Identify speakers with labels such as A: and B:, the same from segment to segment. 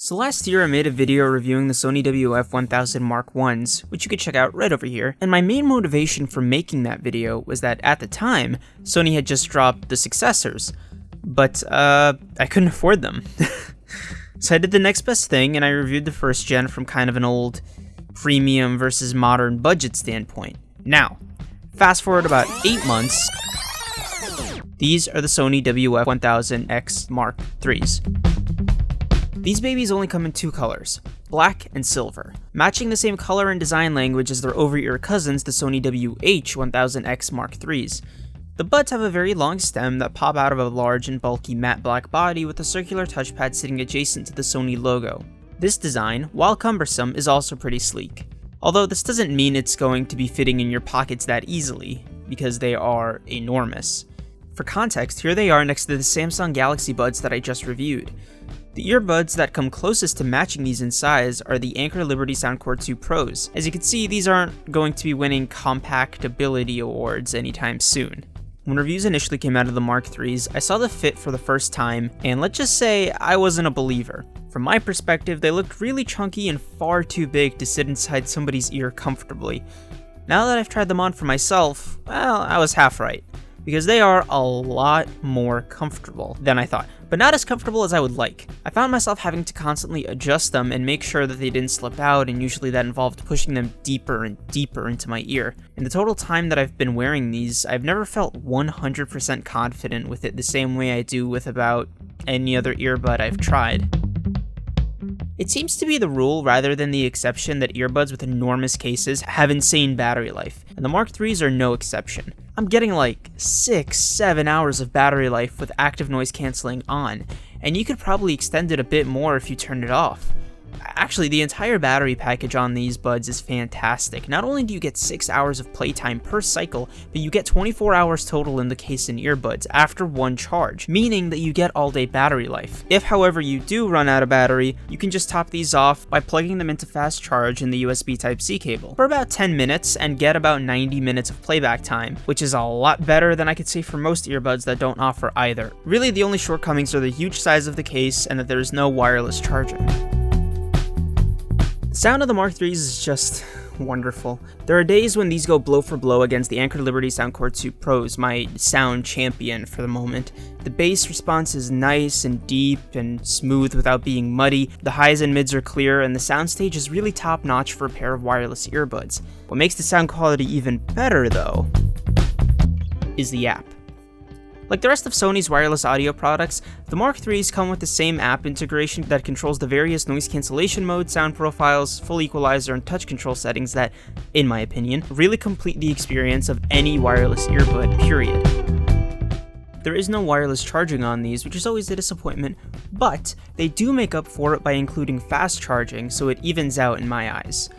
A: So last year I made a video reviewing the Sony WF-1000 Mark Is, which you could check out right over here, and my main motivation for making that video was that at the time, Sony had just dropped the successors, but I couldn't afford them. So I did the next best thing and I reviewed the first gen from kind of an old premium versus modern budget standpoint. Now, fast forward about 8 months, these are the Sony WF-1000X Mark IIIs. These babies only come in two colors, black and silver, matching the same color and design language as their over-ear cousins, the Sony WH-1000X Mark IIIs. The buds have a very long stem that pop out of a large and bulky matte black body with a circular touchpad sitting adjacent to the Sony logo. This design, while cumbersome, is also pretty sleek. Although this doesn't mean it's going to be fitting in your pockets that easily, because they are enormous. For context, here they are next to the Samsung Galaxy Buds that I just reviewed. The earbuds that come closest to matching these in size are the Anker Liberty Soundcore 2 Pros. As you can see, these aren't going to be winning compactability awards anytime soon. When reviews initially came out of the Mark IIIs, I saw the fit for the first time, and let's just say I wasn't a believer. From my perspective, they looked really chunky and far too big to sit inside somebody's ear comfortably. Now that I've tried them on for myself, well, I was half right, because they are a lot more comfortable than I thought, but not as comfortable as I would like. I found myself having to constantly adjust them and make sure that they didn't slip out, and usually that involved pushing them deeper and deeper into my ear. In the total time that I've been wearing these, I've never felt 100% confident with it the same way I do with about any other earbud I've tried. It seems to be the rule rather than the exception that earbuds with enormous cases have insane battery life, and the Mark IIIs are no exception. I'm getting like 6-7 hours of battery life with active noise cancelling on, and you could probably extend it a bit more if you turned it off. Actually, the entire battery package on these buds is fantastic. Not only do you get 6 hours of playtime per cycle, but you get 24 hours total in the case and earbuds after one charge, meaning that you get all day battery life. If, however, you do run out of battery, you can just top these off by plugging them into fast charge in the USB Type-C cable for about 10 minutes and get about 90 minutes of playback time, which is a lot better than I could say for most earbuds that don't offer either. Really, the only shortcomings are the huge size of the case and that there is no wireless charging. The sound of the Mark IIIs is just wonderful. There are days when these go blow for blow against the Anker Liberty Soundcore 2 Pros, my sound champion for the moment. The bass response is nice and deep and smooth without being muddy, the highs and mids are clear, and the soundstage is really top notch for a pair of wireless earbuds. What makes the sound quality even better, though, is the app. Like the rest of Sony's wireless audio products, the Mark IIIs come with the same app integration that controls the various noise cancellation modes, sound profiles, full equalizer, and touch control settings that, in my opinion, really complete the experience of any wireless earbud, period. There is no wireless charging on these, which is always a disappointment, but they do make up for it by including fast charging, so it evens out in my eyes.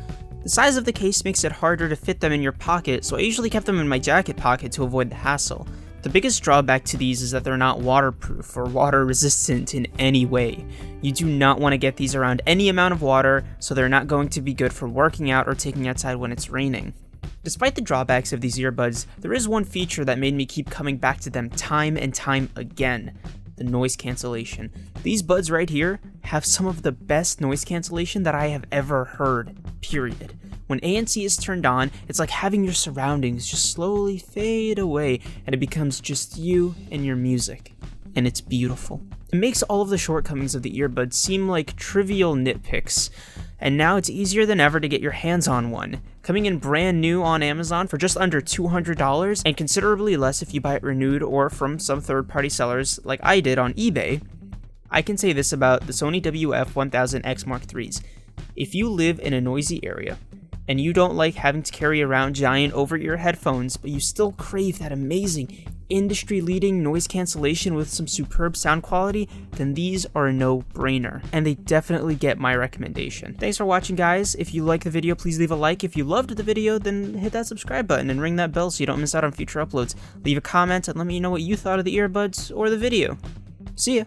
A: The size of the case makes it harder to fit them in your pocket, so I usually kept them in my jacket pocket to avoid the hassle. The biggest drawback to these is that they're not waterproof or water resistant in any way. You do not want to get these around any amount of water, so they're not going to be good for working out or taking outside when it's raining. Despite the drawbacks of these earbuds, there is one feature that made me keep coming back to them time and time again: the noise cancellation. These buds right here have some of the best noise cancellation that I have ever heard, period. When ANC is turned on, it's like having your surroundings just slowly fade away and it becomes just you and your music. And it's beautiful. It makes all of the shortcomings of the earbuds seem like trivial nitpicks. And now it's easier than ever to get your hands on one, coming in brand new on Amazon for just under $200 and considerably less if you buy it renewed or from some third-party sellers like I did on eBay. I can say this about the Sony WF-1000X Mark IIIs. If you live in a noisy area, and you don't like having to carry around giant over-ear headphones, but you still crave that amazing, industry-leading noise cancellation with some superb sound quality, then these are a no-brainer, and they definitely get my recommendation. Thanks for watching, guys. If you liked the video, please leave a like. If you loved the video, then hit that subscribe button and ring that bell so you don't miss out on future uploads. Leave a comment and let me know what you thought of the earbuds or the video. See ya!